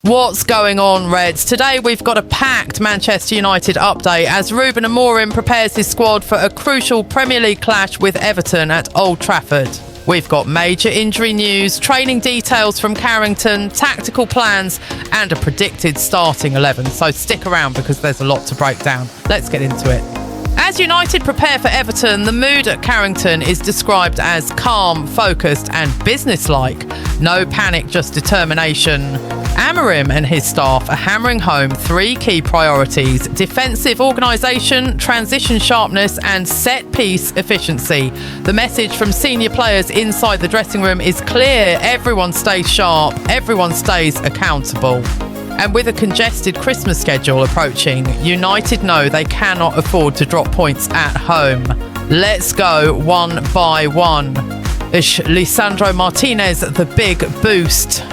What's going on, Reds? Today we've got a packed Manchester United update as Ruben Amorim prepares his squad for a crucial Premier League clash with Everton at Old Trafford. We've got major injury news, training details from Carrington, tactical plans and a predicted starting 11. So stick around because there's a lot to break down. Let's get into it. As United prepare for Everton, the mood at Carrington is described as calm, focused and businesslike. No panic, just determination. Amorim and his staff are hammering home three key priorities: defensive organisation, transition sharpness and set-piece efficiency. The message from senior players inside the dressing room is clear: everyone stays sharp, everyone stays accountable. And with a congested Christmas schedule approaching, United know they cannot afford to drop points at home. Let's go one by one. Is Lisandro Martinez the big boost?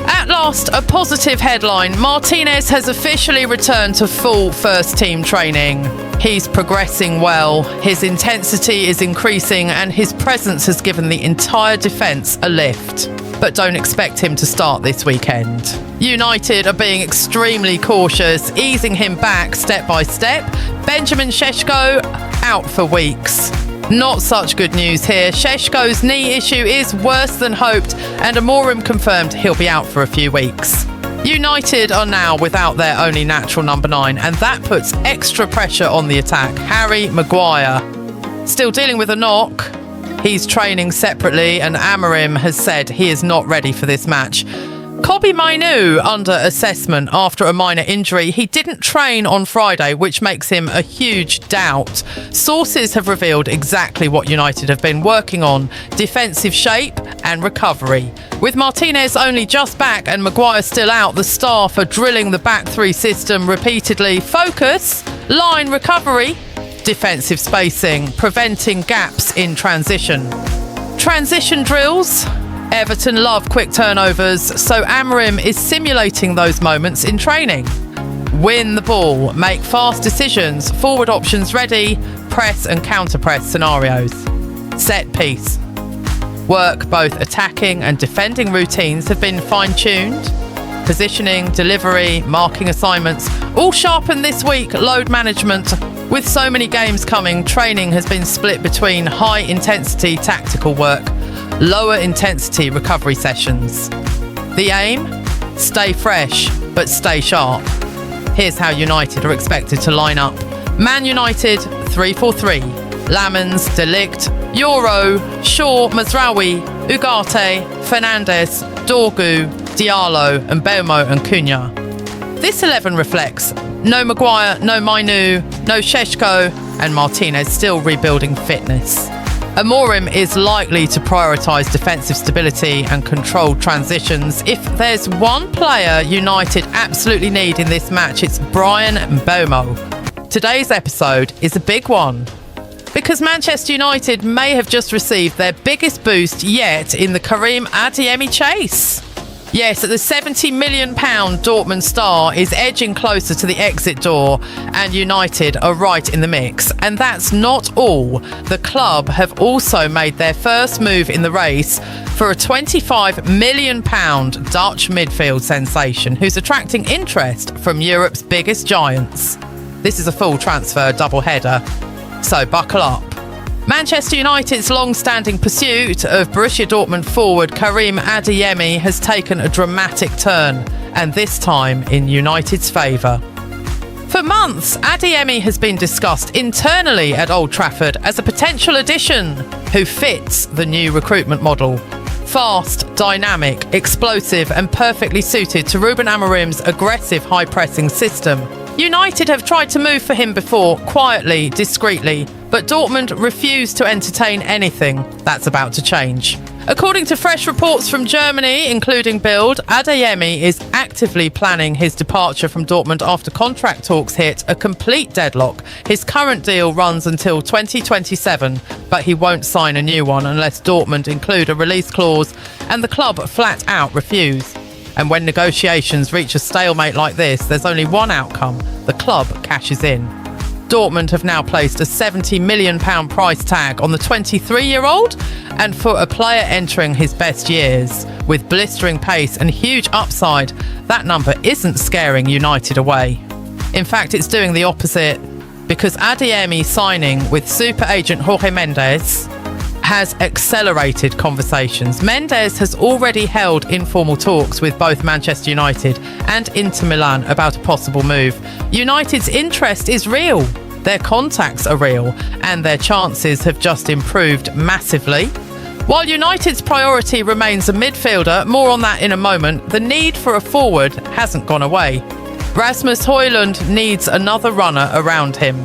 At last, a positive headline. Martinez has officially returned to full first-team training. He's progressing well, his intensity is increasing and his presence has given the entire defence a lift. But don't expect him to start this weekend. United are being extremely cautious, easing him back step by step. Benjamin Šeško out for weeks. Not such good news here. Šeško's knee issue is worse than hoped and Amorim confirmed he'll be out for a few weeks. United are now without their only natural number 9 and that puts extra pressure on the attack. Harry Maguire, still dealing with a knock. He's training separately and Amorim has said he is not ready for this match. MAINO under assessment after a minor injury. He didn't train on Friday, which makes him a huge doubt. Sources have revealed exactly what United have been working on: defensive shape and recovery. With Martinez only just back and Maguire still out, the staff are drilling the back three system repeatedly. Focus, line recovery, defensive spacing, preventing gaps in transition. Transition drills. Everton love quick turnovers, so Amorim is simulating those moments in training. Win the ball, make fast decisions, forward options ready, press and counter-press scenarios. Set piece. Work both attacking and defending routines have been fine-tuned. Positioning, delivery, marking assignments, all sharpened this week. Load management. With so many games coming, training has been split between high-intensity tactical work, lower intensity recovery sessions. The aim? Stay fresh, but stay sharp. Here's how United are expected to line up. Man United, 3-4-3. Lamens, De Ligt, Euro, Shaw, Mazraoui, Ugarte, Fernandes, Dorgu, Diallo, MBUEMO and Cunha. This 11 reflects no Maguire, no MAINO, no Šeško, and Martinez still rebuilding fitness. Amorim is likely to prioritise defensive stability and controlled transitions. If there's one player United absolutely need in this match, it's Bryan MBUEMO. Today's episode is a big one because Manchester United may have just received their biggest boost yet in the Karim Adeyemi chase. Yes, the £70 million Dortmund star is edging closer to the exit door and United are right in the mix. And that's not all. The club have also made their first move in the race for a £25 million Dutch midfield sensation who's attracting interest from Europe's biggest giants. This is a full transfer doubleheader, so buckle up. Manchester United's long-standing pursuit of Borussia Dortmund forward Karim Adeyemi has taken a dramatic turn, and this time in United's favour. For months, Adeyemi has been discussed internally at Old Trafford as a potential addition who fits the new recruitment model. Fast, dynamic, explosive and perfectly suited to Ruben Amorim's aggressive high-pressing system. United have tried to move for him before, quietly, discreetly, but Dortmund refused to entertain anything. That's about to change. According to fresh reports from Germany, including Bild, Adeyemi is actively planning his departure from Dortmund after contract talks hit a complete deadlock. His current deal runs until 2027, but he won't sign a new one unless Dortmund include a release clause, and the club flat out refuse. And when negotiations reach a stalemate like this, there's only one outcome: the club cashes in. Dortmund have now placed a £70 million price tag on the 23-year-old, and for a player entering his best years, With blistering pace and huge upside, that number isn't scaring United away. In fact, it's doing the opposite, because Adeyemi signing with super agent Jorge Mendes has accelerated conversations. Mendes has already held informal talks with both Manchester United and Inter Milan about a possible move. United's interest is real, their contacts are real, and their chances have just improved massively. While United's priority remains a midfielder, more on that in a moment, the need for a forward hasn't gone away. Rasmus Højlund needs another runner around him.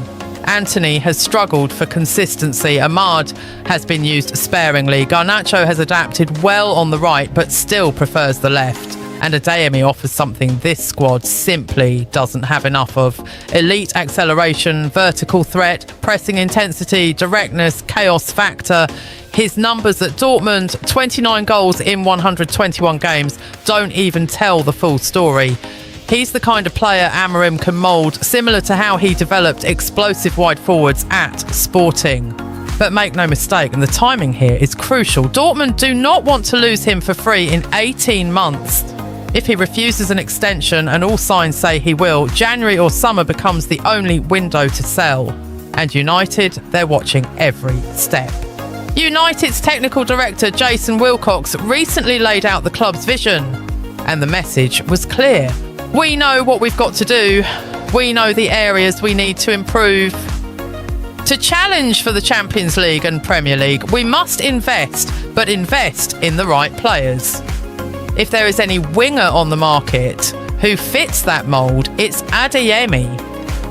Antony has struggled for consistency. Ahmad has been used sparingly. Garnacho has adapted well on the right, but still prefers the left. And Adeyemi offers something this squad simply doesn't have enough of. Elite acceleration, vertical threat, pressing intensity, directness, chaos factor. His numbers at Dortmund, 29 goals in 121 games, don't even tell the full story. He's the kind of player Amorim can mould, similar to how he developed explosive wide forwards at Sporting. But make no mistake, and the timing here is crucial, Dortmund do not want to lose him for free in 18 months. If he refuses an extension, and all signs say he will, January or summer becomes the only window to sell. And United, they're watching every step. United's technical director Jason Wilcox recently laid out the club's vision, and the message was clear. We know what we've got to do. We know the areas we need to improve. To challenge for the Champions League and Premier League, we must invest, but invest in the right players. If there is any winger on the market who fits that mould, it's Adeyemi.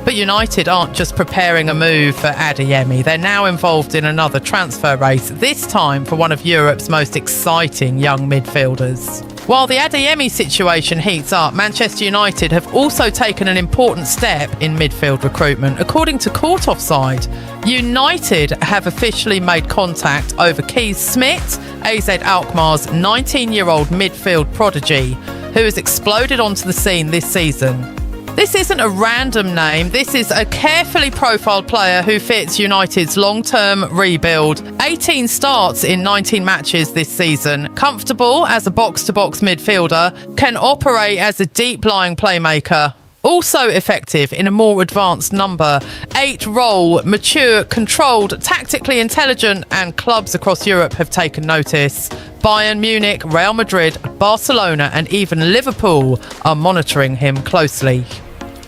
But United aren't just preparing a move for Adeyemi. They're now involved in another transfer race, this time for one of Europe's most exciting young midfielders. While the Adeyemi situation heats up, Manchester United have also taken an important step in midfield recruitment. According to Court Offside, United have officially made contact over Kees Smit, AZ Alkmaar's 19-year-old midfield prodigy, who has exploded onto the scene this season. This isn't a random name. This is a carefully profiled player who fits United's long-term rebuild. 18 starts in 19 matches this season. Comfortable as a box-to-box midfielder. Can operate as a deep-lying playmaker. Also effective in a more advanced number 8 role, mature, controlled, tactically intelligent, and clubs across Europe have taken notice. Bayern Munich, Real Madrid, Barcelona and even Liverpool are monitoring him closely.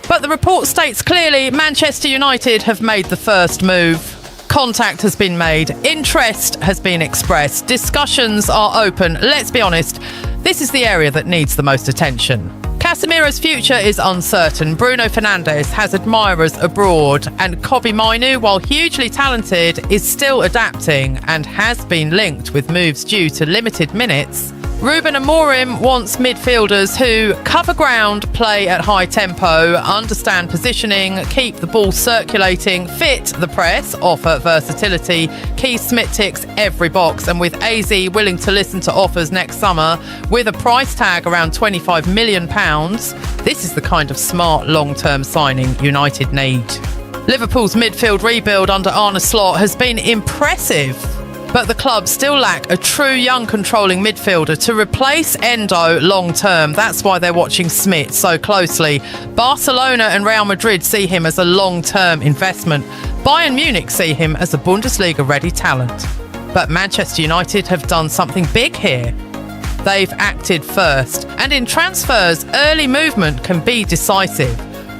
But the report states clearly Manchester United have made the first move. Contact has been made, interest has been expressed, discussions are open. Let's be honest, this is the area that needs the most attention. Casemiro's future is uncertain. Bruno Fernandes has admirers abroad, and Kobbie Mainoo, while hugely talented, is still adapting and has been linked with moves due to limited minutes. Ruben Amorim wants midfielders who cover ground, play at high tempo, understand positioning, keep the ball circulating, fit the press, offer versatility. Kees Smit ticks every box, and with AZ willing to listen to offers next summer with a price tag around £25 million, this is the kind of smart long-term signing United need. Liverpool's midfield rebuild under Arne Slot has been impressive, but the club still lack a true young controlling midfielder to replace Endo long term. That's why they're watching Smit so closely. Barcelona and Real Madrid see him as a long-term investment. Bayern Munich see him as a Bundesliga-ready talent. But Manchester United have done something big here. They've acted first, and in transfers, early movement can be decisive.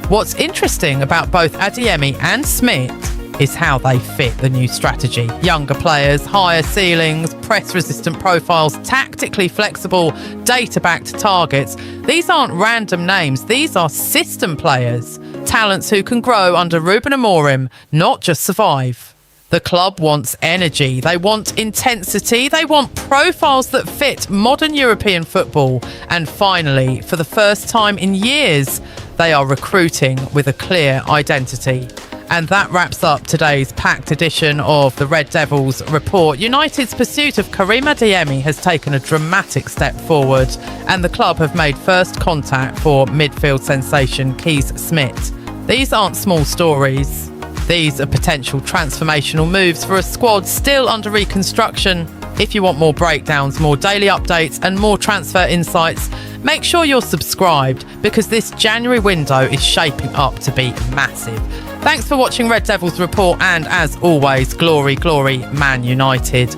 What's interesting about both Adeyemi and Smit is how they fit the new strategy. Younger players, higher ceilings, press-resistant profiles, tactically flexible, data-backed targets. These aren't random names. These are system players. Talents who can grow under Ruben Amorim, not just survive. The club wants energy. They want intensity. They want profiles that fit modern European football. And finally, for the first time in years, they are recruiting with a clear identity. And that wraps up today's packed edition of the Red Devils report. United's pursuit of Karim Adeyemi has taken a dramatic step forward, and the club have made first contact for midfield sensation Kees Smit. These aren't small stories. These are potential transformational moves for a squad still under reconstruction. If you want more breakdowns, more daily updates and more transfer insights, make sure you're subscribed because this January window is shaping up to be massive. Thanks for watching Red Devils Report, and as always, glory, glory, Man United.